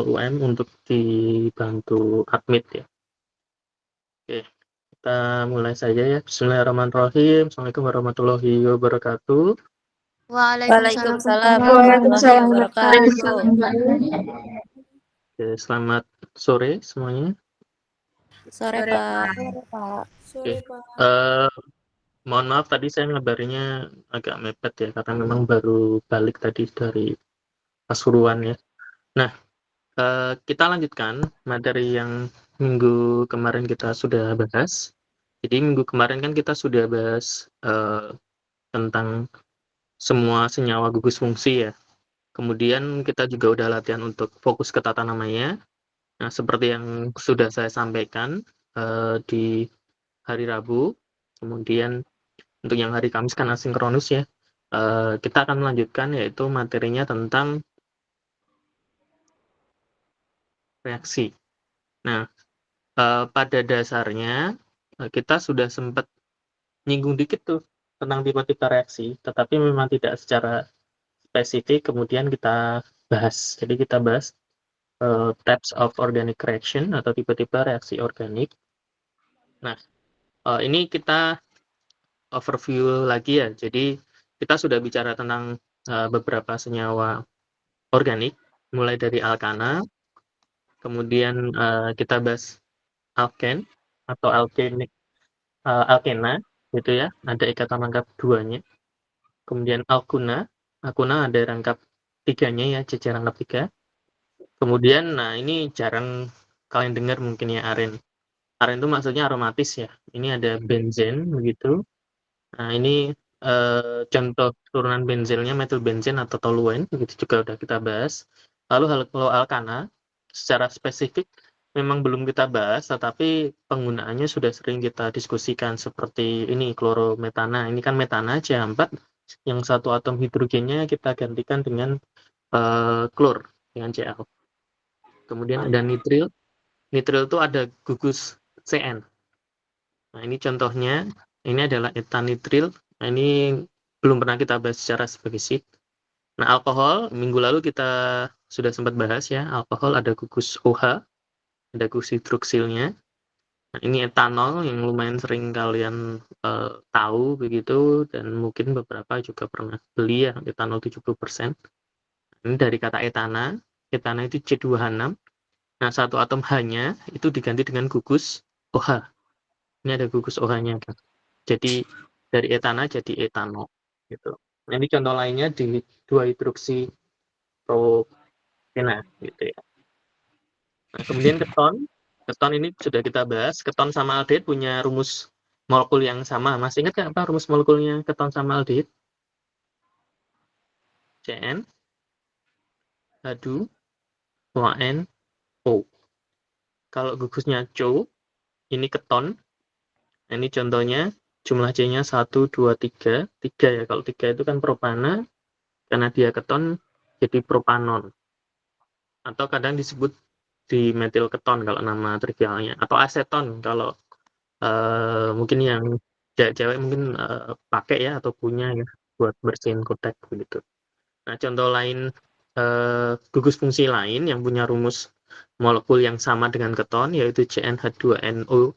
UM untuk dibantu admit ya. Oke, kita mulai saja ya. Bismillahirrahmanirrahim. Assalamualaikum warahmatullahi wabarakatuh. Waalaikumsalam Waalaikumsalam warahmatullahi wabarakatuh. Oke, selamat sore semuanya. Sore, Pak. Oke, mohon maaf tadi saya ngabarinnya agak mepet ya, karena memang baru balik tadi dari Pasuruan ya. Nah, kita lanjutkan materi yang minggu kemarin kita sudah bahas. Jadi minggu kemarin kan kita sudah bahas tentang semua senyawa gugus fungsi ya. Kemudian kita juga udah latihan untuk fokus ke tata namanya. Nah, seperti yang sudah saya sampaikan di hari Rabu, kemudian untuk yang hari Kamis kan asinkronus ya. Kita akan melanjutkan yaitu materinya tentang reaksi. Nah, pada dasarnya kita sudah sempat nyinggung dikit tuh tentang tipe-tipe reaksi, tetapi memang tidak secara spesifik kemudian kita bahas. Jadi kita bahas types of organic reaction atau tipe-tipe reaksi organik. Nah, ini kita overview lagi ya. Jadi kita sudah bicara tentang beberapa senyawa organik, mulai dari alkana, kemudian kita bahas alken atau alkena gitu ya, ada ikatan rangkap duanya. Kemudian alkuna ada rangkap tiganya ya, CC rangkap 3. Kemudian, nah ini jarang kalian dengar mungkin ya, aren. Aren itu maksudnya aromatis ya. Ini ada benzen begitu. Nah ini contoh turunan benzelnya metilbenzen atau toluen, begitu juga udah kita bahas. Lalu kalau alkana, secara spesifik memang belum kita bahas, tetapi penggunaannya sudah sering kita diskusikan seperti ini klorometana. Ini kan metana CH4, yang satu atom hidrogennya kita gantikan dengan klor dengan Cl. Kemudian ada nitril. Nitril itu ada gugus Cn. Nah, ini contohnya. Ini adalah etanitril. Nah, ini belum pernah kita bahas secara spesifik. Nah, alkohol, minggu lalu kita sudah sempat bahas ya. Alkohol ada gugus OH, ada gugus hidroksilnya. Nah, ini etanol yang lumayan sering kalian tahu begitu, dan mungkin beberapa juga pernah beli ya, etanol 70%. Ini dari kata etana. Etana itu C2H6. Nah, satu atom H-nya itu diganti dengan gugus OH. Ini ada gugus OH-nya kan. Jadi dari etana jadi etanol gitu. Nah, ini contoh lainnya di 2 hidroksi propena gitu ya. Nah, kemudian keton. Keton ini sudah kita bahas. Keton sama aldehid punya rumus molekul yang sama. Masih ingat nggak apa rumus molekulnya keton sama aldehid? CN H2 ON O. Kalau gugusnya CO, ini keton. Nah, ini contohnya jumlah C-nya 1, 2, 3. 3 ya, kalau 3 itu kan propana, karena dia keton jadi propanon. Atau kadang disebut di metil keton kalau nama trivialnya. Atau aseton kalau mungkin yang cewek mungkin pakai ya atau punya ya buat bersihin kotak begitu. Nah, contoh lain gugus fungsi lain yang punya rumus molekul yang sama dengan keton yaitu CnH2NO,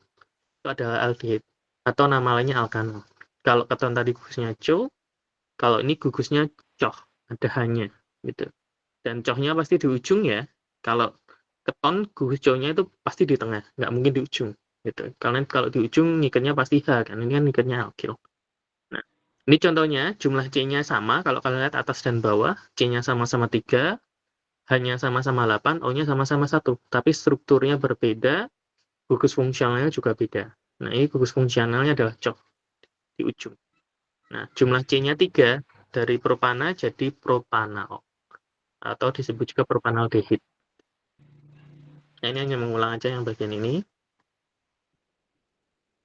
itu adalah aldehid atau nama lainnya alkanol. Kalau keton tadi gugusnya CO, kalau ini gugusnya COH, ada hanya gitu. Dan COH-nya pasti di ujung ya. Kalau keton gugus COH-nya itu pasti di tengah, nggak mungkin di ujung gitu. Karena kalau di ujung ngikatnya pasti H kan, ini kan ngikatnya alkil. Nah, ini contohnya jumlah C-nya sama, kalau kalian lihat atas dan bawah, C-nya sama-sama 3, H-nya sama-sama 8, O-nya sama-sama 1, tapi strukturnya berbeda, gugus fungsionalnya juga beda. Nah, ini gugus fungsionalnya adalah COH di ujung. Nah, jumlah C-nya 3, dari propana jadi propanal, atau disebut juga propanaldehid. Nah, ini hanya mengulang aja yang bagian ini.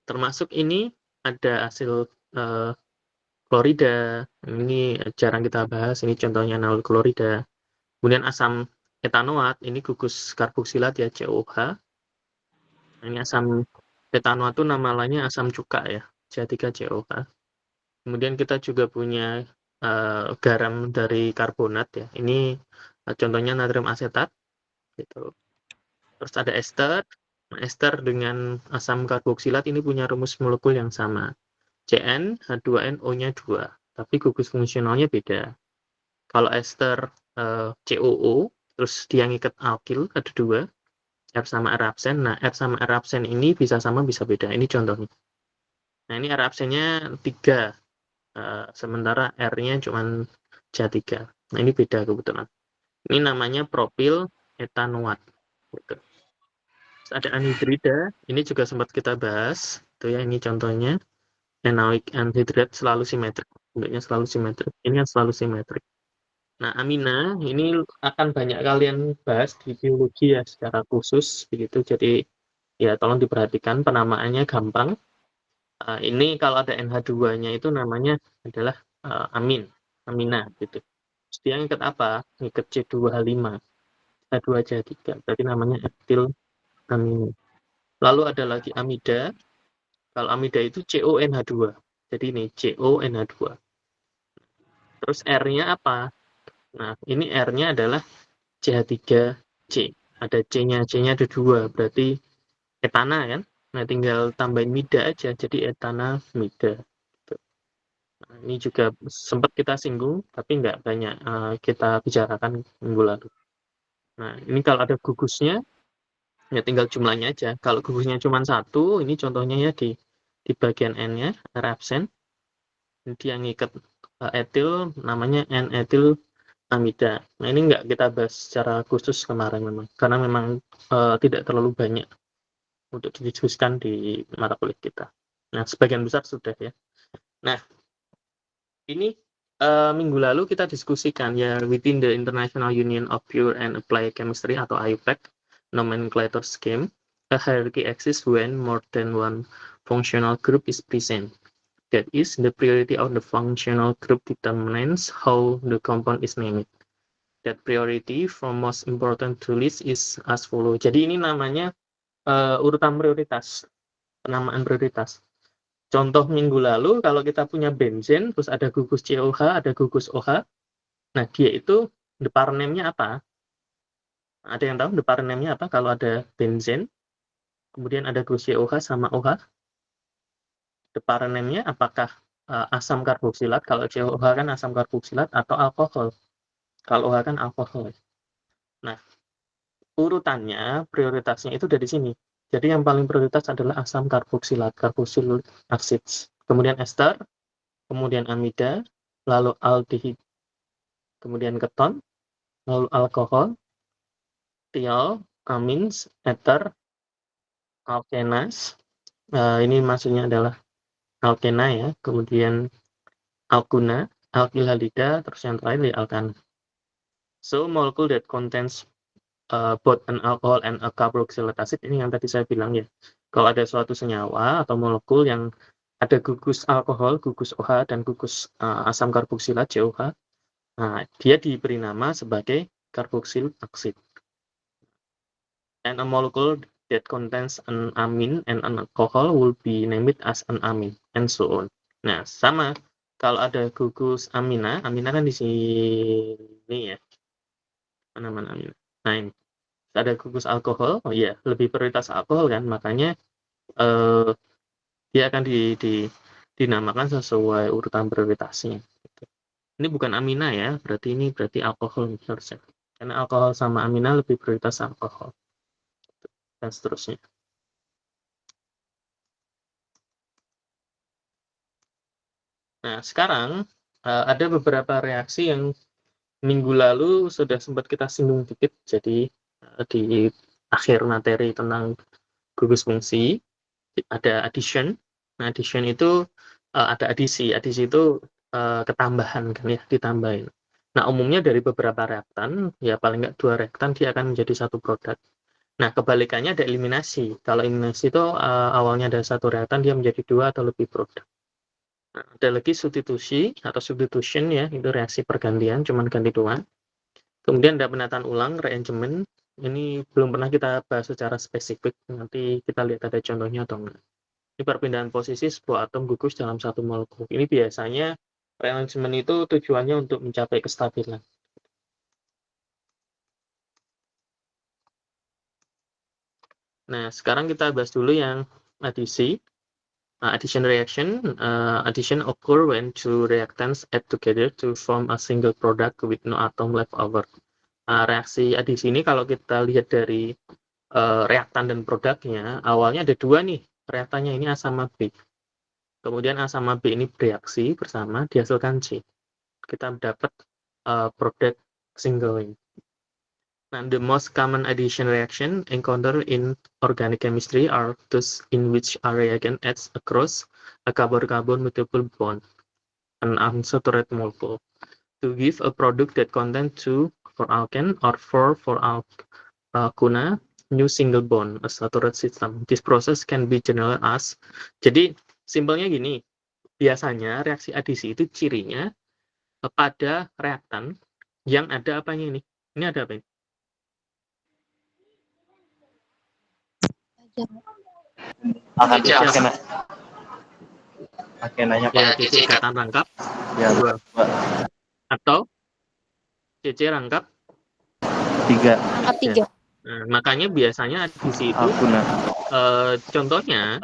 Termasuk ini ada hasil klorida. Ini jarang kita bahas, ini contohnya nol klorida. Kemudian asam etanoat, ini gugus karboksilat ya, COH. Ini asam etanoat itu nama lainnya asam cuka ya, CH3COH. Kemudian kita juga punya garam dari karbonat ya. Ini contohnya natrium asetat. gitu. Terus ada ester. Nah, ester dengan asam karboksilat ini punya rumus molekul yang sama. CN, H2NO-nya 2, tapi gugus fungsionalnya beda. Kalau ester COO, terus dia ngikat alkil, ada 2, R sama R absen. Nah, R sama R absen ini bisa sama, bisa beda. Ini contohnya. Nah, ini R absennya 3, sementara R-nya cuma J3. Nah, ini beda kebetulan. Ini namanya propil etanoat. Gitu. Terus ada anhidrida, ini juga sempat kita bahas. Itu ya, ini contohnya. Enoic anhidride selalu simetrik. Bentuknya selalu simetrik. Ini yang selalu simetrik. Nah, amina ini akan banyak kalian bahas di biologi ya secara khusus begitu. Jadi ya tolong diperhatikan, penamaannya gampang. Ini kalau ada NH2-nya itu namanya adalah amin, amina gitu. Terus dia ngikat apa? Ngikat C2H5, H2J3. Berarti namanya etil amin. Lalu ada lagi amida. Kalau amida itu CONH2. Jadi ini CONH2. Terus R-nya apa? Nah, ini R-nya adalah CH3C. Ada C-nya, C-nya ada 2, berarti etana kan? Nah, tinggal tambahin mida aja, jadi etana mida. Nah, ini juga sempat kita singgung, tapi nggak banyak kita bicarakan minggu lalu. Nah, ini kalau ada gugusnya, ya tinggal jumlahnya aja. Kalau gugusnya cuma 1, ini contohnya ya di bagian N-nya, R absen. Dia ngikat etil, namanya N-etil amida. Nah, ini nggak kita bahas secara khusus kemarin memang, karena memang tidak terlalu banyak untuk didiskusikan di mata kuliah kita. Nah, sebagian besar sudah ya. Nah, ini minggu lalu kita diskusikan ya within the International Union of Pure and Applied Chemistry atau IUPAC nomenclature scheme, a hierarchy exists when more than one functional group is present. That is, the priority of the functional group determines how the compound is named. That priority from most important to least is as follow. Jadi ini namanya urutan prioritas, penamaan prioritas. Contoh minggu lalu, kalau kita punya benzen, terus ada gugus COH, ada gugus OH, nah dia itu the parent-nya apa? Ada yang tahu the parent-nya apa kalau ada benzen, kemudian ada gugus COH sama OH? The parent-nya apakah asam karboksilat, kalau COH kan asam karboksilat, atau alkohol? Kalau OH kan alkohol. Nah, urutannya, prioritasnya itu dari sini. Jadi yang paling prioritas adalah asam karboksilat, carboxylic acids. Kemudian ester, kemudian amida, lalu aldehid, kemudian keton, lalu alkohol, tiol, amins, ether, alkenas. Ini maksudnya adalah alkena ya, kemudian alkuna, alkyl halida, terus yang terakhir ya alkana. So, molecule that contains both an alcohol and a carboxylic acid, ini yang tadi saya bilang ya. Kalau ada suatu senyawa atau molekul yang ada gugus alkohol, gugus OH, dan gugus asam karboksilat, COH, nah, dia diberi nama sebagai carboxylic acid. And a molecule that contains an amine and an alcohol will be named as an amine, and so on. Nah, sama. Kalau ada gugus amina, amina kan di sini ya. Mana amina? Nah, ini. Ada gugus alkohol, oh iya, lebih prioritas alkohol kan, makanya dia akan dinamakan sesuai urutan prioritasnya. Ini bukan amina ya, berarti alkohol harusnya. Karena alkohol sama amina lebih prioritas alkohol. Dan seterusnya. Nah, sekarang ada beberapa reaksi yang minggu lalu sudah sempat kita singgung dikit, jadi di akhir materi tentang gugus fungsi, ada addition. Nah, addition itu ada adisi. Adisi itu ketambahan kan ya, ditambahin. Nah, umumnya dari beberapa reaktan, ya paling nggak 2 reaktan, dia akan menjadi satu produk. Nah, kebalikannya ada eliminasi. Kalau eliminasi itu awalnya ada satu reaktan, dia menjadi 2 atau lebih produk. Nah, ada lagi substitusi atau substitution ya, itu reaksi pergantian, cuman ganti doang. Kemudian ada penataan ulang, rearrangement. Ini belum pernah kita bahas secara spesifik, nanti kita lihat ada contohnya atau enggak. Ini perpindahan posisi sebuah atom gugus dalam satu molekul. Ini biasanya rearrangement itu tujuannya untuk mencapai kestabilan. Nah, sekarang kita bahas dulu yang adisi. Addition reaction. Addition occur when two reactants add together to form a single product with no atom left over. Reaksi adisi ini kalau kita lihat dari reaktan dan produknya, awalnya ada dua nih reaktannya, ini A sama B. Kemudian A sama B ini bereaksi bersama, dihasilkan C. Kita dapat produk single ini. Nah, the most common addition reaction encountered in organic chemistry are those in which a reagent adds across a carbon-carbon multiple bond, an unsaturated molecule, to give a product that contains 2 for alkane or 4 for alkuna, new single bond, a saturated system. This process can be generalized as. Jadi, simpelnya gini, biasanya reaksi adisi itu cirinya pada reaktan yang ada apanya ini? Ini ada apa ini? Alkenanya ya CC ikatan rangkap ya, 2 atau CC rangkap 3. Rangkap 3. Nah, makanya biasanya adisi itu contohnya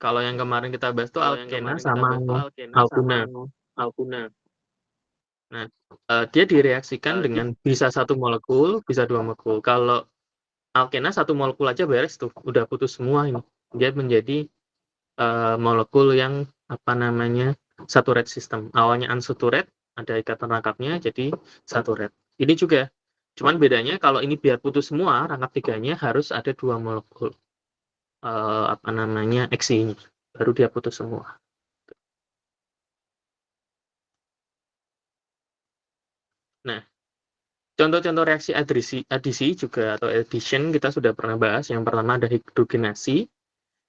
kalau yang kemarin kita bahas tuh alkena sama alkuna. Nah, dia direaksikan dengan bisa 1 molekul, bisa 2 molekul. Kalau alkena 1 molekul aja beres tuh, udah putus semua ini. Dia menjadi molekul yang saturated system. Awalnya unsaturated, ada ikatan rangkapnya jadi saturated. Ini juga, cuman bedanya kalau ini biar putus semua, rangkap 3-nya harus ada 2 molekul Xi ini, baru dia putus semua. Nah, contoh-contoh reaksi adisi juga atau addition kita sudah pernah bahas. Yang pertama ada hidrogenasi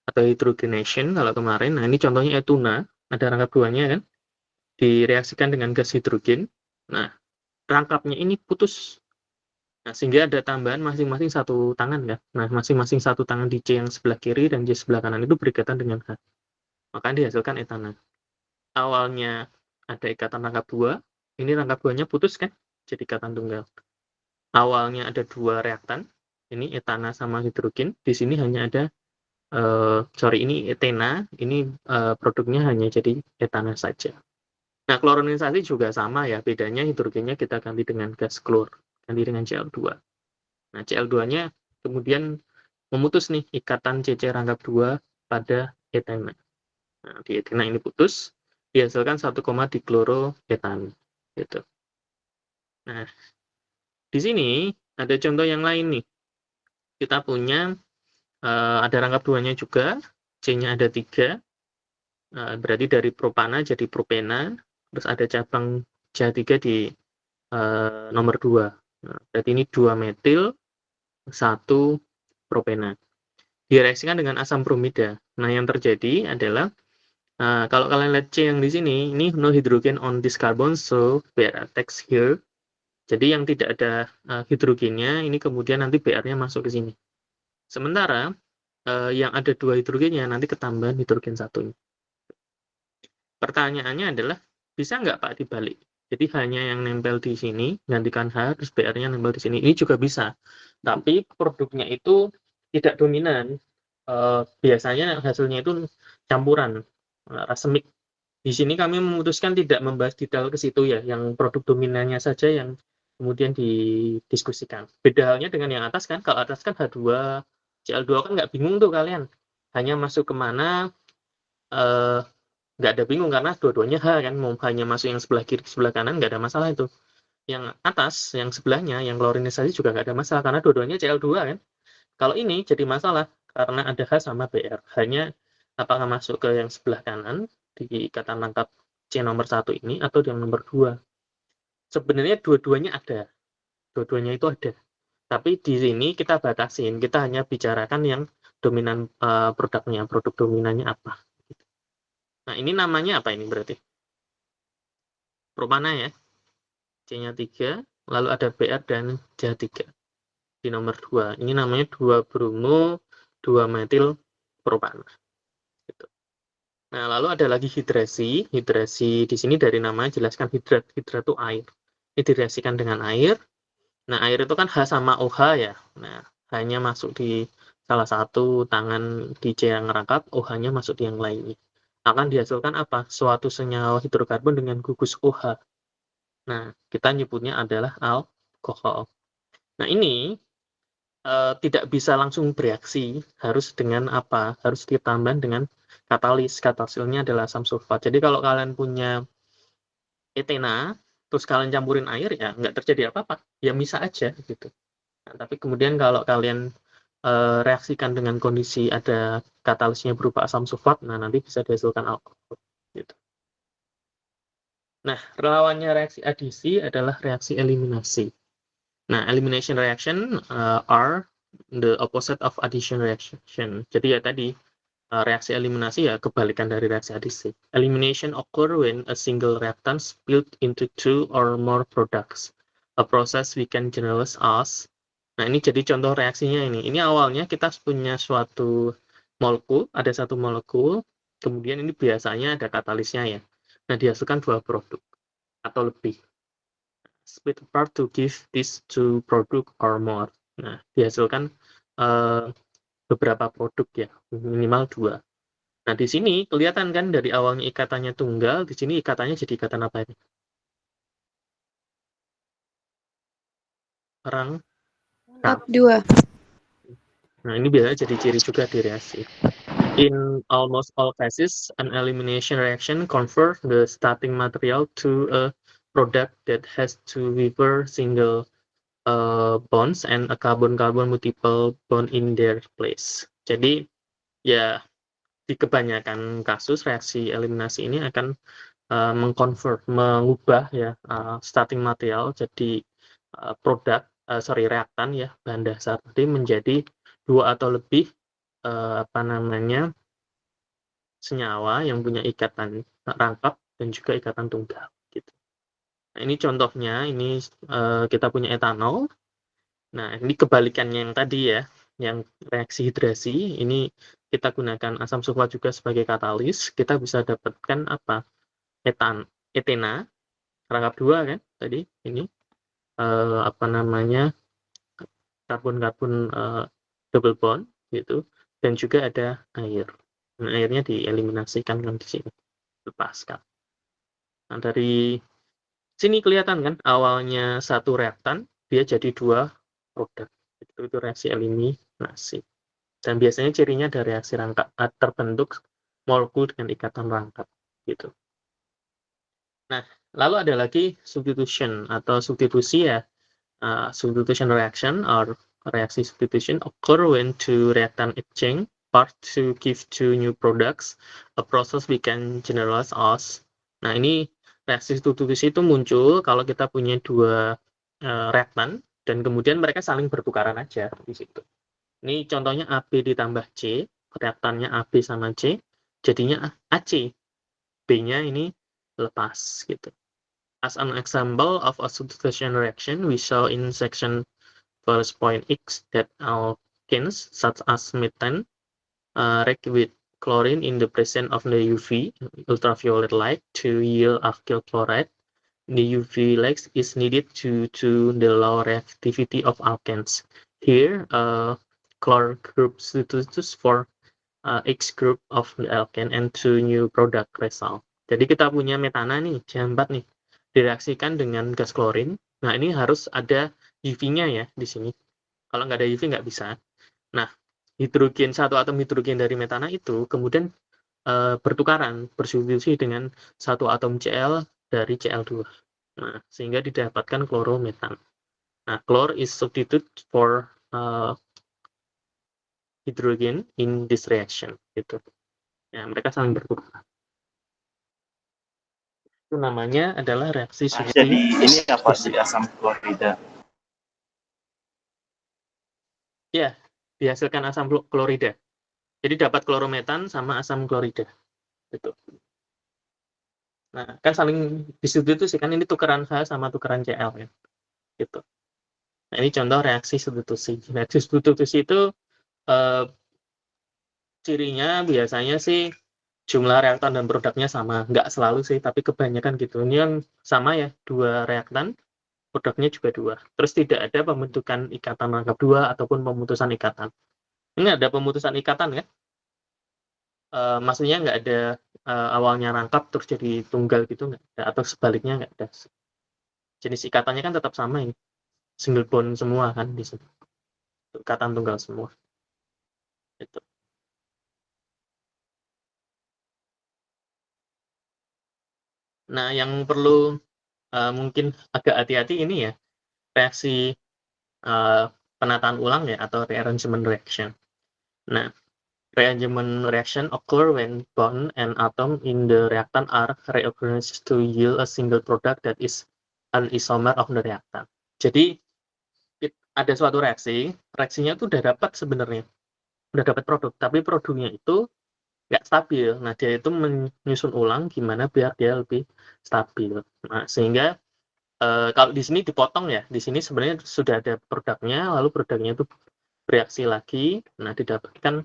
atau hydrogenation kalau kemarin. Nah, ini contohnya etuna, ada rangkap 2-nya kan, direaksikan dengan gas hidrogen. Nah, rangkapnya ini putus. Nah, sehingga ada tambahan masing-masing 1 tangan kan. Nah, masing-masing 1 tangan di C yang sebelah kiri dan C sebelah kanan itu berikatan dengan H. Maka dihasilkan etana. Awalnya ada ikatan rangkap 2, ini rangkap 2-nya putus kan, jadi ikatan tunggal. Awalnya ada 2 reaktan, ini etana sama hidrogen, di sini hanya ada ini etena, ini produknya hanya jadi etana saja. Nah, klorinisasi juga sama ya, bedanya hidrogennya kita ganti dengan gas klor, ganti dengan Cl2. Nah, Cl2-nya kemudian memutus nih ikatan CC rangkap 2 pada etena. Nah, di etena ini putus, dihasilkan 1 dikloroetan. Gitu. Nah, di sini ada contoh yang lain nih. Kita punya ada rangkap 2-nya juga, C-nya ada 3, berarti dari propana jadi propena, terus ada cabang CH3 di nomor 2. Nah, berarti ini 2 metil, 1 propena. Direaksikan dengan asam bromida. Nah, yang terjadi adalah kalau kalian lihat C yang di sini, ini no hydrogen on this carbon, so BR text here. Jadi yang tidak ada hidrogennya, ini kemudian nanti BR-nya masuk ke sini. Sementara yang ada 2 hidrogennya, nanti ketambahan hidrogen 1. Pertanyaannya adalah, bisa nggak Pak dibalik? Jadi hanya yang nempel di sini, gantikan H, terus BR-nya nempel di sini. Ini juga bisa. Tapi produknya itu tidak dominan. Biasanya hasilnya itu campuran, rasemik. Di sini kami memutuskan tidak membahas detail ke situ ya, yang produk dominannya saja yang kemudian didiskusikan. Beda halnya dengan yang atas kan, kalau atas kan H2, Cl2 kan nggak bingung tuh kalian. Hanya masuk kemana, nggak ada bingung karena dua-duanya H kan, mau hanya masuk yang sebelah kiri, sebelah kanan, nggak ada masalah itu. Yang atas, yang sebelahnya, yang klorinisasi juga nggak ada masalah, karena dua-duanya Cl2 kan. Kalau ini jadi masalah, karena ada H sama BR. Hanya apakah masuk ke yang sebelah kanan, di ikatan rangkap C nomor 1 ini, atau yang nomor 2. Sebenarnya dua-duanya ada. Dua-duanya itu ada. Tapi di sini kita batasin, kita hanya bicarakan yang dominan produknya, produk dominannya apa. Nah, ini namanya apa ini berarti? Propana ya. C-nya 3, lalu ada BR dan CH3. Di nomor 2. Ini namanya 2 bromo, 2 metil propana. Gitu. Nah, lalu ada lagi hidrasi. Hidrasi di sini dari namanya jelaskan hidrat. Hidrat itu air. Ini direaksikan dengan air. Nah, air itu kan H sama OH ya. Nah, hanya masuk di salah satu, tangan di cairan rangkap, OH-nya masuk di yang lainnya. Akan dihasilkan apa? Suatu senyawa hidrokarbon dengan gugus OH. Nah, kita nyebutnya adalah alkohol. Nah, ini tidak bisa langsung bereaksi, harus dengan apa? Harus ditambah dengan katalis. Katalisnya adalah asam sulfat. Jadi kalau kalian punya etena, terus kalian campurin air, ya nggak terjadi apa-apa. Ya bisa aja gitu. Nah, tapi kemudian kalau kalian reaksikan dengan kondisi ada katalisnya berupa asam sulfat, nah nanti bisa dihasilkan alkohol. Gitu. Nah, lawannya reaksi adisi adalah reaksi eliminasi. Nah, elimination reaction are the opposite of addition reaction. Jadi ya tadi, reaksi eliminasi ya kebalikan dari reaksi adisi. Elimination occur when a single reactant split into two or more products. A process we can generalize as. Nah, ini jadi contoh reaksinya ini. Ini awalnya kita punya suatu molekul, ada satu molekul, kemudian ini biasanya ada katalisnya ya. Nah, dihasilkan dua produk atau lebih. Split apart to give these two product or more. Nah, dihasilkan beberapa produk ya, minimal 2. Nah, di sini kelihatan kan dari awalnya ikatannya tunggal, di sini ikatannya jadi ikatan apa ini? Rangkap. 2. Nah, ini biasanya jadi ciri juga di reaksi. In almost all cases, an elimination reaction convert the starting material to a product that has two weaver single bonds and a carbon-carbon multiple bond in their place. Jadi, ya di kebanyakan kasus reaksi eliminasi ini akan mengubah ya starting material jadi reaktan ya, bahan dasar tadi menjadi 2 atau lebih senyawa yang punya ikatan rangkap dan juga ikatan tunggal gitu. Nah, ini contohnya, ini kita punya etanol. Nah, ini kebalikannya yang tadi ya, yang reaksi hidrasi, ini kita gunakan asam sulfat juga sebagai katalis, kita bisa dapatkan apa? Etena, rangkap 2 kan tadi, ini karbon-karbon double bond gitu, dan juga ada air. Nah, airnya dieliminasikan kan di sini, lepaskan. Nah, dari sini kelihatan kan awalnya satu reaktan, dia jadi 2 produk. Itu reaksi eliminasi. Dan biasanya cirinya ada reaksi rangkap, terbentuk molekul dengan ikatan rangkap gitu. Nah, lalu ada lagi substitution atau substitusi ya. Substitution reaction or reaksi substitution occur when two reactant exchange part to give two new products, a process we can generalize as. Nah, ini reaksi substitusi itu muncul kalau kita punya 2 reaktan dan kemudian mereka saling bertukaran aja di situ. Ini contohnya AB ditambah C, reaktannya AB sama C, jadinya AC. B-nya ini lepas gitu. As an example of a substitution reaction, we saw in section 1.x that alkenes such as methane react with chlorine in the presence of the UV ultraviolet light to yield alkyl chloride. The UV light is needed to the low reactivity of alkenes. Here, chlor group substitutes for X group of the alkane and two new product result. Jadi kita punya metana nih, C4 nih, direaksikan dengan gas klorin. Nah, ini harus ada UV-nya ya di sini. Kalau nggak ada UV nggak bisa. Nah, satu atom hidrogen dari metana itu kemudian bertukaran, bersubstitusi dengan satu atom Cl dari Cl2. Nah, sehingga didapatkan klorometan. Nah, chlor is substitute for hydrogen in this reaction gitu. Ya, mereka saling bertukar. Itu namanya adalah reaksi substitusi. Jadi ini apa sih asam klorida? Ya, dihasilkan asam klorida. Jadi dapat klorometan sama asam klorida. Gitu. Nah, kan saling disubstitusi kan, ini tukeran H sama tukeran Cl ya. Gitu. Nah, ini contoh reaksi substitusi. Reaksi substitusi itu cirinya biasanya sih jumlah reaktan dan produknya sama. Nggak selalu sih, tapi kebanyakan gitu. Ini yang sama ya, 2 reaktan, produknya juga 2. Terus tidak ada pembentukan ikatan rangkap 2 ataupun pemutusan ikatan. Ini ada pemutusan ikatan kan? Maksudnya nggak ada awalnya rangkap terus jadi tunggal gitu nggak ada, atau sebaliknya nggak ada. Jenis ikatannya kan tetap sama ini, single bond semua kan di sini. Ikatan tunggal semua. Gitu. Nah, yang perlu mungkin agak hati-hati ini ya, reaksi penataan ulang ya, atau rearrangement reaction. Nah, rearrangement reaction occur when bond and atom in the reactant are reorganized to yield a single product that is an isomer of the reactant. Jadi ada suatu reaksi, reaksinya tuh udah dapat sebenarnya, udah dapat produk, tapi produknya itu nggak stabil. Nah, dia itu menyusun ulang gimana biar dia lebih stabil. Nah, sehingga kalau di sini dipotong ya, di sini sebenarnya sudah ada produknya, lalu produknya itu bereaksi lagi, nah didapatkan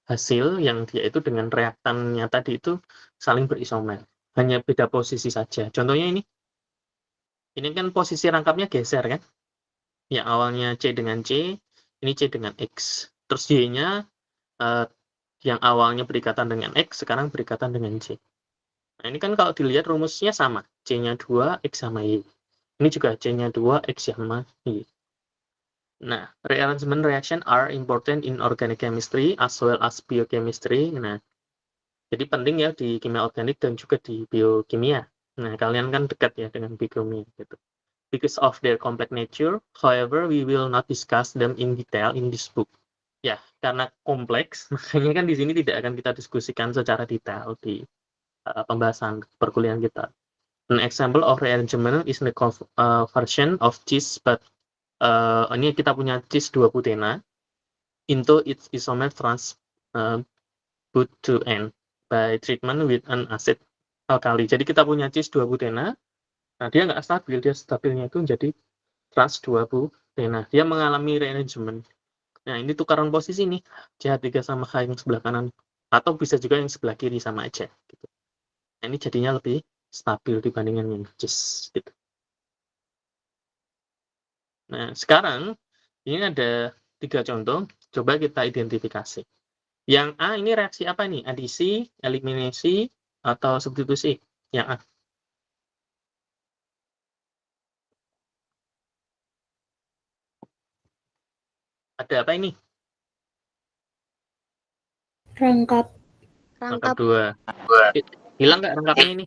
hasil yang dia itu dengan reaktannya tadi itu saling berisomer, hanya beda posisi saja. Contohnya ini kan posisi rangkapnya geser kan, yang awalnya C dengan C, ini C dengan X, terus Y-nya yang awalnya berikatan dengan X, sekarang berikatan dengan C. Nah, ini kan kalau dilihat rumusnya sama, C-nya 2, X sama Y. Ini juga C-nya 2, X sama Y. Nah, rearrangement reaction are important in organic chemistry as well as biochemistry. Nah, jadi penting ya di kimia organik dan juga di biokimia. Nah, kalian kan dekat ya dengan biokimia gitu. Because of their complex nature, however, we will not discuss them in detail in this book. Ya, karena kompleks, makanya kan di sini tidak akan kita diskusikan secara detail di pembahasan perkuliahan kita. An example of rearrangement is the conversion of cis, but ini kita punya cis 2 butena into its isomer trans but to N by treatment with an acid alkali. Jadi kita punya cis 2 butena, nah dia nggak stabil, dia stabilnya itu menjadi trans 2 butena. Dia mengalami rearrangement. Nah, ini tukaran posisi nih, CH3 sama H yang sebelah kanan, atau bisa juga yang sebelah kiri sama aja. Gitu. Nah, ini jadinya lebih stabil dibandingkan yang cis. Gitu. Nah, sekarang ini ada 3 contoh, coba kita identifikasi. Yang A ini reaksi apa nih? Adisi, eliminasi, atau substitusi? Yang A. Ada apa ini? Rangkap. Rangkap 2. Hilang nggak rangkapnya ini?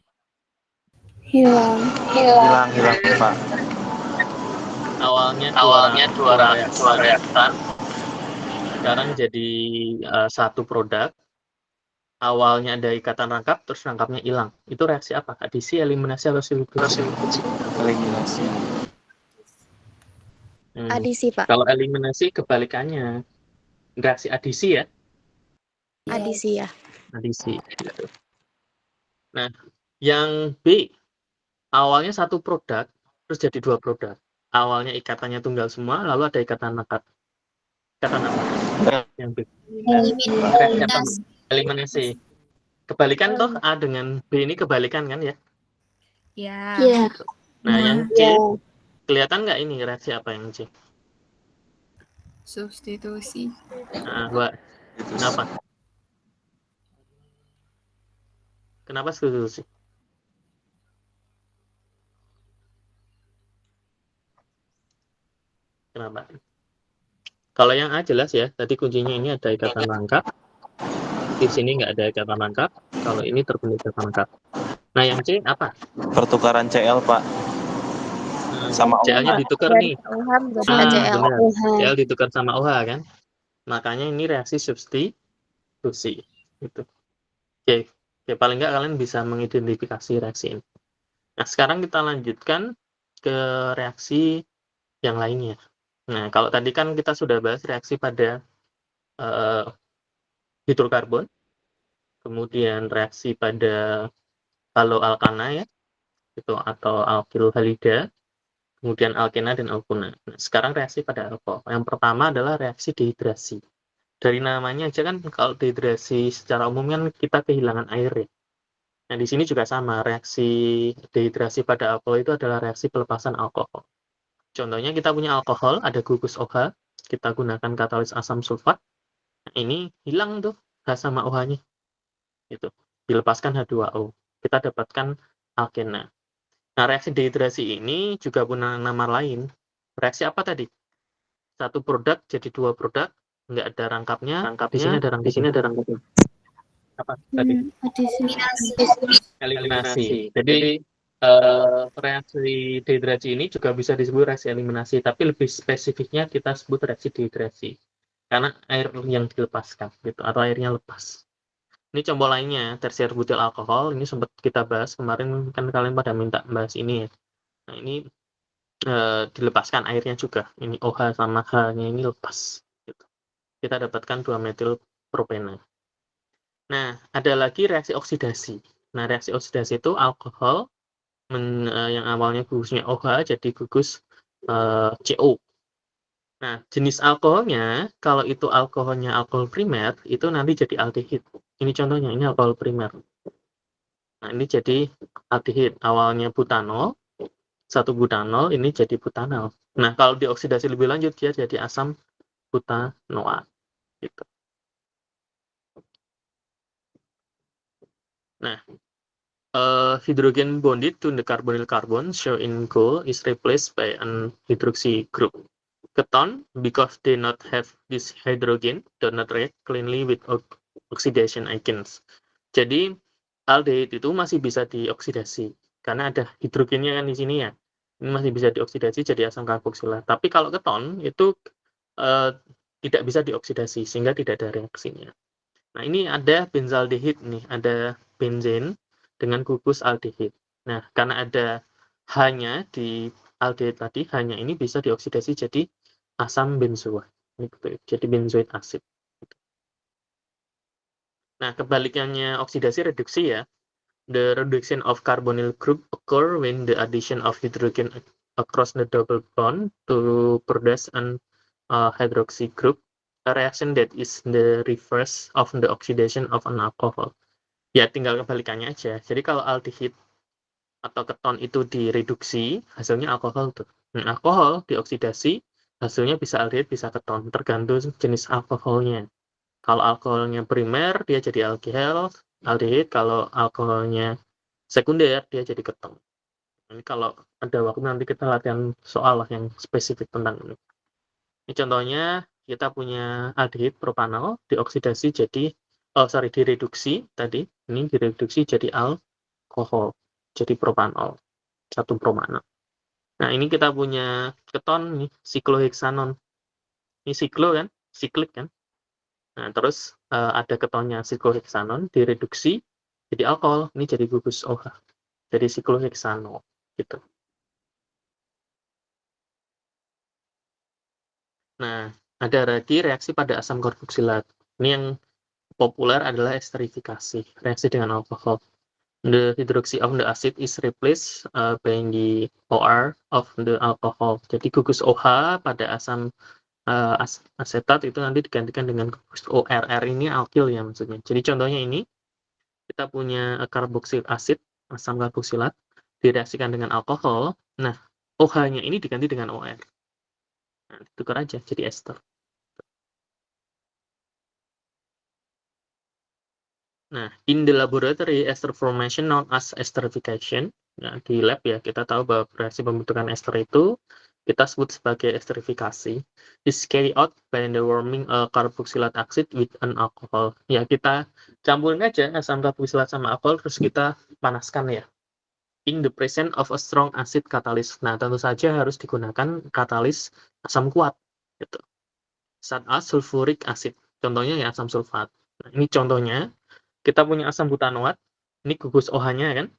Hilang. Hilang, Pak. Awalnya dua reaktan. Sekarang jadi satu produk. Awalnya ada ikatan rangkap, terus rangkapnya hilang. Itu reaksi apa? Adisi, eliminasi, atau substitusi? Eliminasi. Adisi, Pak. Kalau eliminasi kebalikannya. Reaksi adisi ya? Adisi ya. Adisi. Gitu. Nah, yang B. Awalnya satu produk, terus jadi 2 produk. Awalnya ikatannya tunggal semua, lalu ada ikatan rangkap. Ikatan apa? Yang B. Eliminasi. Kebalikan toh A dengan B ini kebalikan kan ya? Iya. Nah, yang C, kelihatan nggak ini reaksi apa yang C? Substitusi. Nah, Mbak, kenapa? Kenapa substitusi? Kenapa? Kalau yang A jelas ya, tadi kuncinya ini ada ikatan rangkap. Di sini nggak ada ikatan rangkap. Kalau ini terbentuk ikatan rangkap. Nah, yang C apa? Pertukaran CL, Pak. Sama CL-nya ditukar nih. CL. Benar. CL ditukar sama OH kan? Makanya ini reaksi substitusi. Gitu. Oke, paling nggak kalian bisa mengidentifikasi reaksi ini. Nah, sekarang kita lanjutkan ke reaksi yang lainnya. Nah, kalau tadi kan kita sudah bahas reaksi pada hidrokarbon, kemudian reaksi pada haloalkana ya, itu atau alkyl halida, kemudian alkena dan alkuna. Nah, sekarang reaksi pada alkohol. Yang pertama adalah reaksi dehidrasi. Dari namanya aja kan kalau dehidrasi secara umum kan kita kehilangan air ya. Nah, di sini juga sama, reaksi dehidrasi pada alkohol itu adalah reaksi pelepasan alkohol. Contohnya kita punya alkohol, ada gugus OH, kita gunakan katalis asam sulfat. Nah, ini hilang tuh H sama OH-nya. Gitu. Dilepaskan H2O. Kita dapatkan alkena. Nah, reaksi dehidrasi ini juga punya nama lain. Reaksi apa tadi? Satu produk jadi dua produk, nggak ada rangkapnya. Di sini ada rangkapnya. Apa tadi? Adisi. Eliminasi. Jadi reaksi dehidrasi ini juga bisa disebut reaksi eliminasi, tapi lebih spesifiknya kita sebut reaksi dehidrasi karena air yang dilepaskan gitu atau airnya lepas. Ini contoh lainnya, tersier butil alkohol, ini sempat kita bahas kemarin, kan kalian pada minta bahas ini ya. Nah, ini dilepaskan airnya juga. Ini OH sama H-nya ini lepas gitu. Kita dapatkan 2-metil propena. Nah, ada lagi reaksi oksidasi. Nah, reaksi oksidasi itu alkohol yang awalnya gugusnya OH jadi gugus CO. Nah, jenis alkoholnya, kalau itu alkoholnya alkohol primer, itu nanti jadi aldehid. Ini contohnya, ini alkohol primer. Nah, ini jadi aldehid. Awalnya butanol, satu butanol, ini jadi butanal. Nah, kalau dioksidasi lebih lanjut, dia jadi asam butanoat. Gitu. Nah, hydrogen bonded to the carbonyl carbon shown in gold is replaced by an hydroxy group. Keton, because they not have this hydrogen, do not react cleanly with oxidation agents. Jadi, aldehid itu masih bisa dioksidasi, karena ada hidrogennya kan di sini ya. Ini masih bisa dioksidasi jadi asam karboksilat. Tapi kalau keton, itu tidak bisa dioksidasi, sehingga tidak ada reaksinya. Nah, ini ada benzaldehid nih, ada benzen dengan gugus aldehid. Nah, karena ada H-nya di aldehid tadi, H-nya ini bisa dioksidasi jadi asam benzoat. Jadi benzoic acid. Nah, kebalikannya oksidasi reduksi ya. The reduction of carbonyl group occur when the addition of hydrogen across the double bond to produce an hydroxy group, a reaction that is the reverse of the oxidation of an alcohol. Ya, tinggal kebalikannya aja. Jadi kalau aldehid atau keton itu direduksi, hasilnya alkohol tuh. Nah, alkohol dioksidasi, hasilnya bisa aldehid, bisa keton, tergantung jenis alkoholnya. Kalau alkoholnya primer, dia jadi aldehid. Kalau alkoholnya sekunder, dia jadi keton. Ini kalau ada waktu nanti kita latihan soal yang spesifik tentang ini. Ini contohnya, kita punya aldehid propanol, dioksidasi jadi, direduksi tadi. Ini direduksi jadi alkohol, jadi propanol, satu propanol. Nah, ini kita punya keton, nih, sikloheksanon. Ini siklo kan, siklik kan. Nah, terus ada ketonnya sikloheksanon, direduksi jadi alkohol, ini jadi gugus OH. Jadi sikloheksanol, gitu. Nah, ada lagi reaksi pada asam karboksilat. Ini yang populer adalah esterifikasi, reaksi dengan alkohol. The hydroxy of the acid is replaced by the OR of the alcohol. Jadi gugus OH pada asam asetat itu nanti digantikan dengan gugus ORR, ini alkil ya maksudnya. Jadi contohnya ini, kita punya karboksil asid, asam karboksilat, direaksikan dengan alkohol. Nah, OH-nya ini diganti dengan OR. Nah, ditukar aja jadi ester. Nah, in the laboratory, ester formation known as esterification. Nah, di lab ya, kita tahu bahwa reaksi pembentukan ester itu kita sebut sebagai esterifikasi. Is carried out by the warming a carboxylate acid with an alcohol. Ya, kita campurin aja asam karboksilat sama alkohol, terus kita panaskan ya. In the presence of a strong acid catalyst. Nah, tentu saja harus digunakan katalis asam kuat. Gitu. Such as sulfuric acid. Contohnya ya asam sulfat. Nah, ini contohnya. Kita punya asam butanoat, ini gugus OH-nya kan.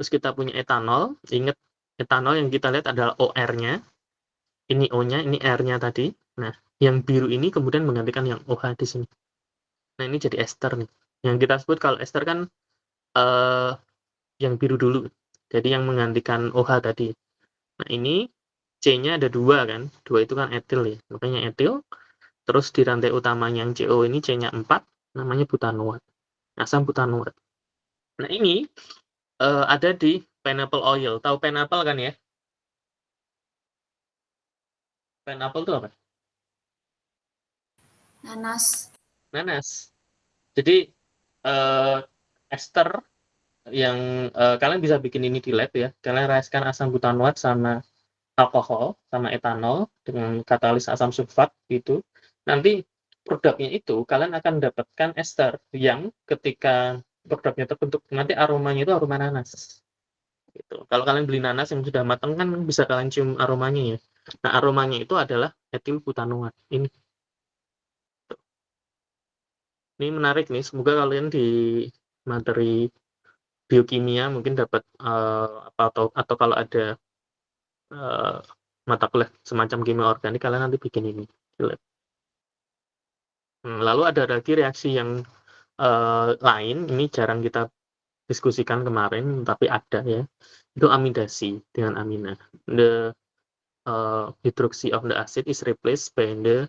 Terus kita punya etanol, ingat etanol yang kita lihat adalah OR-nya. Ini O-nya, ini R-nya tadi. Nah, yang biru ini kemudian menggantikan yang OH di sini. Nah, ini jadi ester nih. Yang kita sebut kalau ester kan yang biru dulu. Jadi yang menggantikan OH tadi. Nah, ini C-nya ada 2 kan. 2 itu kan etil ya. Makanya etil. Terus di rantai utamanya yang CO ini C-nya 4, namanya butanoat. Asam butanoat. Nah ini ada di pineapple oil. Tahu pineapple kan ya? Pineapple itu apa? Nanas. Nanas. Jadi ester yang kalian bisa bikin ini di lab ya. Kalian raiskan asam butanoat sama alkohol sama etanol dengan katalis asam sulfat gitu. Nanti produknya itu kalian akan dapatkan ester yang ketika produknya terbentuk nanti aromanya itu aroma nanas. Gitu. Kalau kalian beli nanas yang sudah matang kan bisa kalian cium aromanya ya. Nah, aromanya itu adalah etil butanoat. Ini menarik nih. Semoga kalian di materi biokimia mungkin dapat atau kalau ada mata kuliah semacam kimia organik kalian nanti bikin ini. Lalu ada lagi reaksi yang lain, ini jarang kita diskusikan kemarin, tapi ada ya, itu amidasi dengan amina. The hydroxy of the acid is replaced by the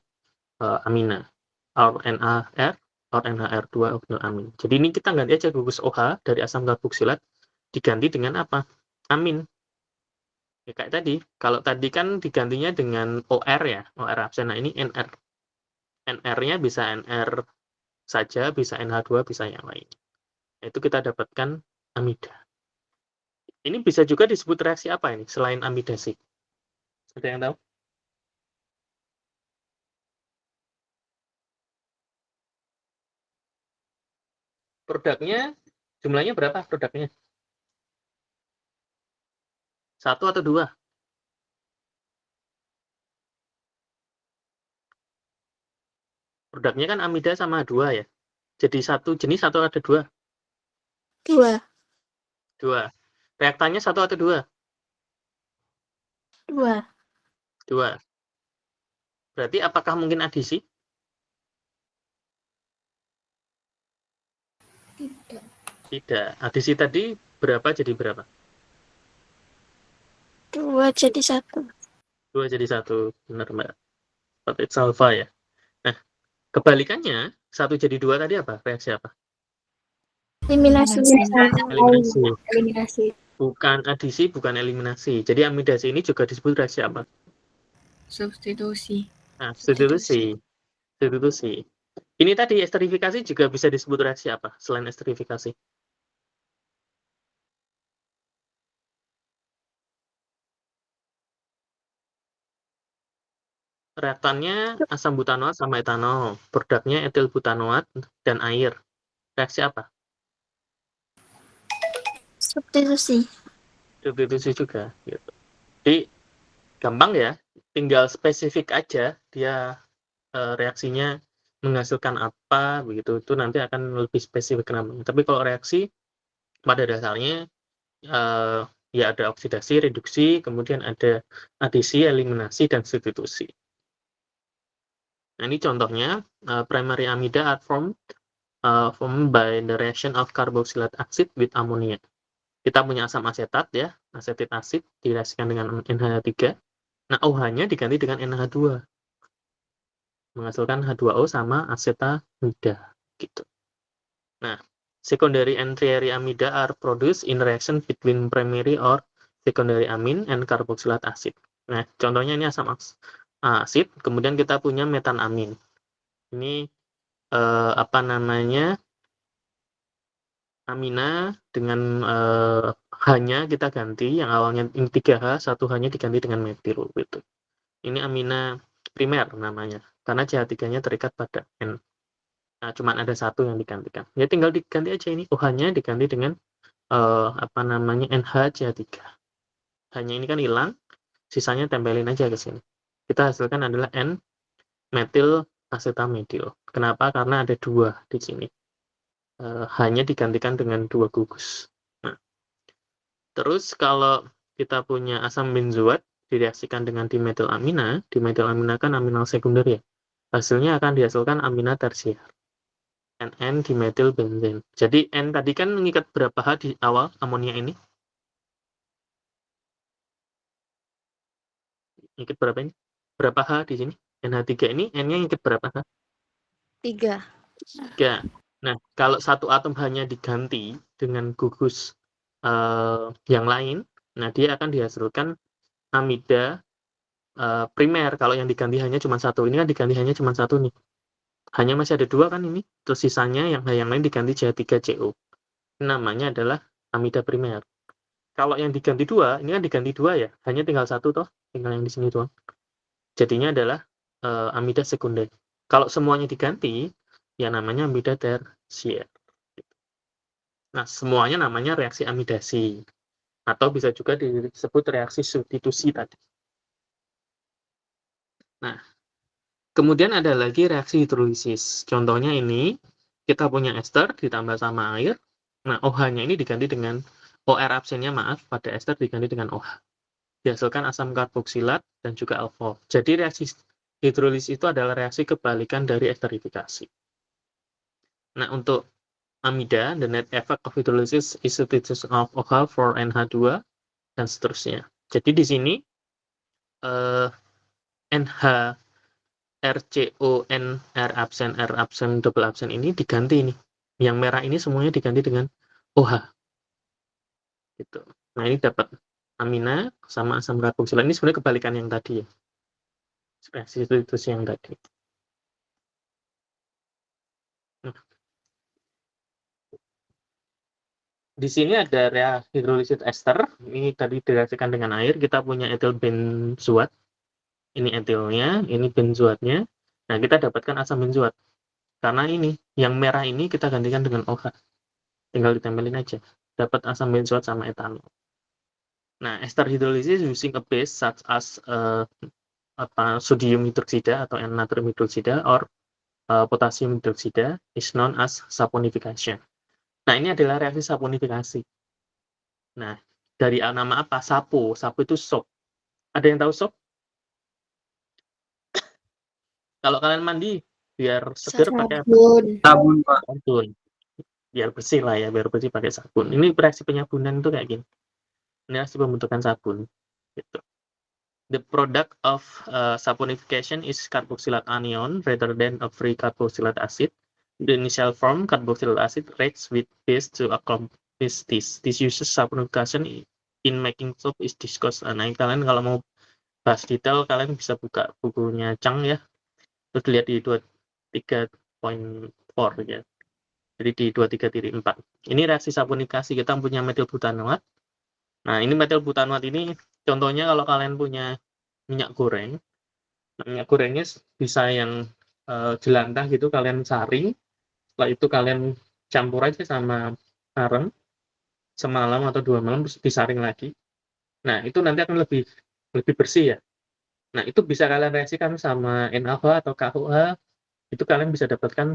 amina, or NAR, or NHR2 of the amin. Jadi ini kita ganti aja gugus OH dari asam karboksilat, diganti dengan apa? Amin. Ya, kayak tadi, kalau tadi kan digantinya dengan OR ya, OR absen. Nah ini NR. NR-nya bisa NR saja, bisa NH2, bisa yang lain. Itu kita dapatkan amida. Ini bisa juga disebut reaksi apa ini, selain amidasi? Ada yang tahu? Produknya, jumlahnya berapa produknya? 1 atau 2? Produknya kan amida sama 2 ya. Jadi satu jenis atau ada 2? 2. 2. Reaktannya 1 atau 2? 2. 2. Berarti apakah mungkin adisi? Tidak. Tidak. Adisi tadi berapa jadi berapa? 2 jadi 1. 2 jadi 1. Benar, Mbak. Seperti salva ya. Nah, kebalikannya, 1 jadi 2 tadi apa? Reaksi apa? Eliminasi. Eliminasi. Eliminasi. Bukan adisi, bukan eliminasi. Jadi amidasi ini juga disebut reaksi apa? Substitusi. Nah, substitusi. Substitusi. Ini tadi esterifikasi juga bisa disebut reaksi apa selain esterifikasi? Reaktannya asam butanoat sama etanol. Produknya etil butanoat dan air. Reaksi apa? Substitusi. Substitusi juga. Gitu. Jadi gampang ya. Tinggal spesifik aja dia reaksinya menghasilkan apa begitu. Itu nanti akan lebih spesifik namanya. Tapi kalau reaksi pada dasarnya ya ada oksidasi, reduksi, kemudian ada adisi, eliminasi, dan substitusi. Nah, ini contohnya, primary amida are formed by the reaction of carboxylate acid with ammonia. Kita punya asam asetat ya, asetik asid direaksikan dengan NH3. Nah, OH-nya diganti dengan NH2. Menghasilkan H2O sama asetamida gitu. Nah, secondary and tertiary amida are produced in reaction between primary or secondary amine and carboxylate acid. Nah, contohnya ini asam asid, kemudian kita punya metanamin. Ini apa namanya? Amina dengan H-nya kita ganti, yang awalnya ini 3H, 1H-nya diganti dengan metil gitu. Ini amina primer namanya, karena CH3-nya terikat pada N. Nah, cuma ada 1 yang digantikan. Ya tinggal diganti aja ini, OH-nya diganti dengan apa namanya NHCH3. H-nya ini kan hilang, sisanya tempelin aja ke sini. Kita hasilkan adalah N-metil asetamidil. Kenapa? Karena ada 2 di sini. H-nya digantikan dengan 2 gugus. Nah, terus kalau kita punya asam benzoat direaksikan dengan dimetilamina kan aminal sekunder ya. Hasilnya akan dihasilkan amina tersier. N dimetil benzen. Jadi N tadi kan mengikat berapa H di awal amonia ini? Ngikat berapa ini? Berapa H di sini? NH3 ini N-nya ngikat berapa H? 3. 3. Nah, kalau satu atom hanya diganti dengan gugus yang lain, nah dia akan dihasilkan amida primer. Kalau yang diganti hanya cuma satu, ini kan diganti hanya cuma satu nih. Hanya masih ada dua kan ini, terus sisanya yang lain diganti CH3CO. Namanya adalah amida primer. Kalau yang diganti dua, ini kan diganti dua ya, hanya tinggal satu toh, tinggal yang di sini doang. Jadinya adalah amida sekunder. Kalau semuanya diganti, ya namanya amida tersier. Nah, semuanya namanya reaksi amidasi. Atau bisa juga disebut reaksi substitusi tadi. Nah, kemudian ada lagi reaksi hidrolisis. Contohnya ini, kita punya ester ditambah sama air. Nah, OH-nya ini diganti dengan OR absennya, maaf, pada ester diganti dengan OH. Dihasilkan asam karboksilat dan juga alkohol. Jadi reaksi hidrolisis itu adalah reaksi kebalikan dari esterifikasi. Nah, untuk amida, the net effect of hydrolysis is substitution of OH for NH2, dan seterusnya. Jadi di sini NH, RCO, N, R absen, double absen ini diganti nih. Yang merah ini semuanya diganti dengan OH. Gitu. Nah, ini dapat amina sama asam karboksilat. Ini sebenarnya kebalikan yang tadi ya. Reaksi substitusi yang tadi. Nah, di sini ada reaksi hidrolisis ester. Ini tadi direaksikan dengan air. Kita punya etil benzoat. Ini etilnya, ini benzoatnya. Nah, kita dapatkan asam benzoat. Karena ini, yang merah ini kita gantikan dengan OH. Tinggal ditempelin aja. Dapat asam benzoat sama etanol. Nah, ester hydrolysis using a base such as sodium hidroksida atau natrium hidroksida or potassium hidroksida is known as saponification. Nah, ini adalah reaksi saponifikasi. Nah, dari nama apa? Sapo. Sapo itu sop. Ada yang tahu sop? Kalau kalian mandi, biar seger pakai apa? Sabun, Pak. Sabun. Biar bersih lah ya, biar bersih pakai sabun. Ini reaksi penyabunan itu kayak gini. Ini reaksi pembentukan sabun. Gitu. The product of saponification is carboxylate anion rather than a free carboxylate acid. The initial form, carboxylate acid, reacts with base to accomplish this. This uses saponification in making soap is discussed. Nah, kalian kalau mau bahas detail, kalian bisa buka bukunya Chang ya. Terus lihat di 23.4 ya. Jadi di 23.4. Ini reaksi saponifikasi, kita punya metil butanoat. Nah, ini metil butanoat ini contohnya kalau kalian punya minyak goreng. Nah, minyak gorengnya bisa yang jelantah gitu, kalian saring. Setelah itu kalian campur aja sama areng semalam atau 2 malam, terus disaring lagi. Nah, itu nanti akan lebih bersih ya. Nah, itu bisa kalian reaksikan sama NaOH atau KOH. Itu kalian bisa dapatkan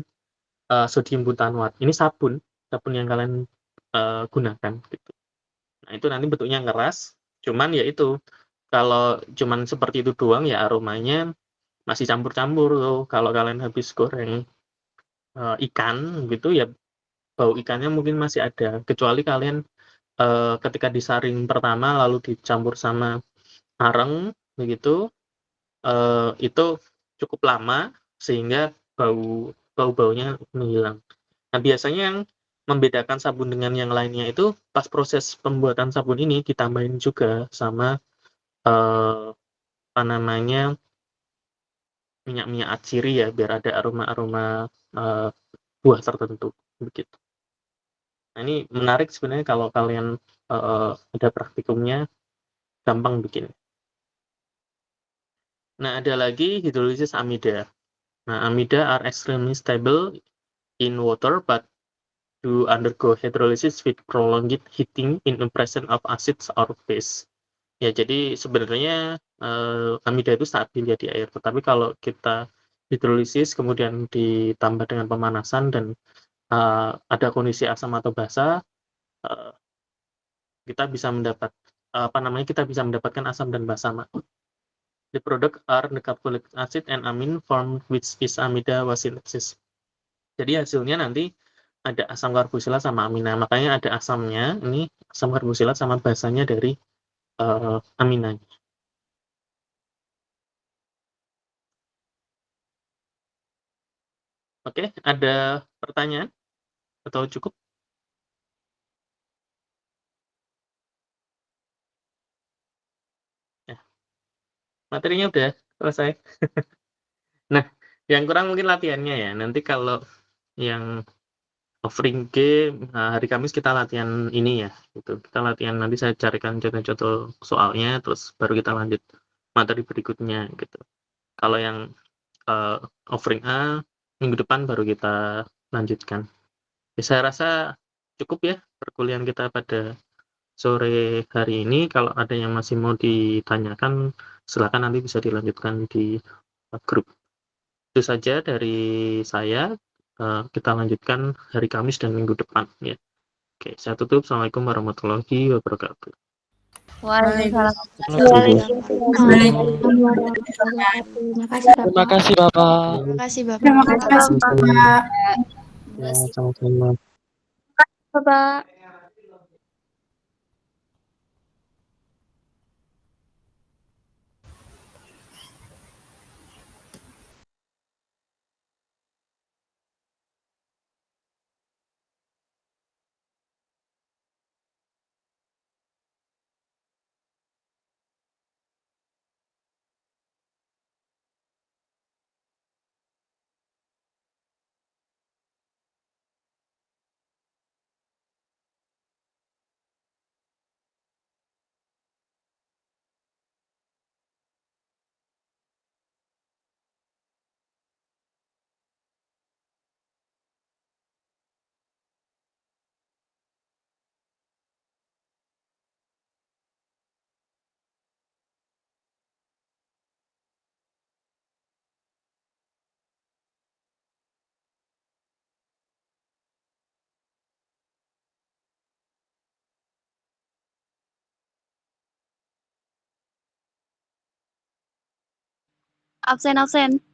sodium butanoat. Ini sabun yang kalian gunakan gitu. Nah, itu nanti bentuknya ngeras, cuman ya itu, kalau cuman seperti itu doang ya aromanya masih campur-campur tuh. Kalau kalian habis goreng ikan gitu ya, bau ikannya mungkin masih ada, kecuali kalian ketika disaring pertama lalu dicampur sama areng begitu, itu cukup lama sehingga bau-baunya menghilang. Nah, biasanya yang membedakan sabun dengan yang lainnya itu pas proses pembuatan sabun ini ditambahin juga sama apa namanya, minyak-minyak atsiri ya, biar ada aroma-aroma buah tertentu begitu. Nah, ini menarik sebenarnya kalau kalian ada praktikumnya, gampang bikin. Nah, ada lagi hidrolisis amida. Nah, amida are extremely stable in water but do undergo hydrolysis with prolonged heating in the presence of acids or base. Ya, jadi sebenarnya amida itu stabil ya di air, tetapi kalau kita hidrolisis kemudian ditambah dengan pemanasan dan ada kondisi asam atau basa, kita bisa mendapatkan asam dan basa. The product are the carboxylic acid and amine formed which is amida synthesis. Jadi hasilnya nanti ada asam karboksilat sama amina. Makanya ada asamnya, ini asam karboksilat sama basanya dari aminanya. Oke, ada pertanyaan? Atau cukup? Ya, materinya udah selesai. Nah, yang kurang mungkin latihannya ya. Nanti kalau yang offering game, hari Kamis kita latihan ini ya, gitu. Kita latihan, nanti saya carikan contoh-contoh soalnya, terus baru kita lanjut materi berikutnya, gitu. Kalau yang offering A, minggu depan baru kita lanjutkan. Ya, saya rasa cukup ya perkuliahan kita pada sore hari ini. Kalau ada yang masih mau ditanyakan, silakan nanti bisa dilanjutkan di grup. Itu saja dari saya. Kita lanjutkan hari Kamis dan minggu depan ya. Oke, saya tutup. Assalamualaikum warahmatullahi wabarakatuh. Waalaikumsalam. Waalaikumsalam warahmatullahi wabarakatuh. Terima kasih Bapak. Terima kasih Bapak. Terima kasih, Bapak. Ya, sama-sama. Bapak. Absen.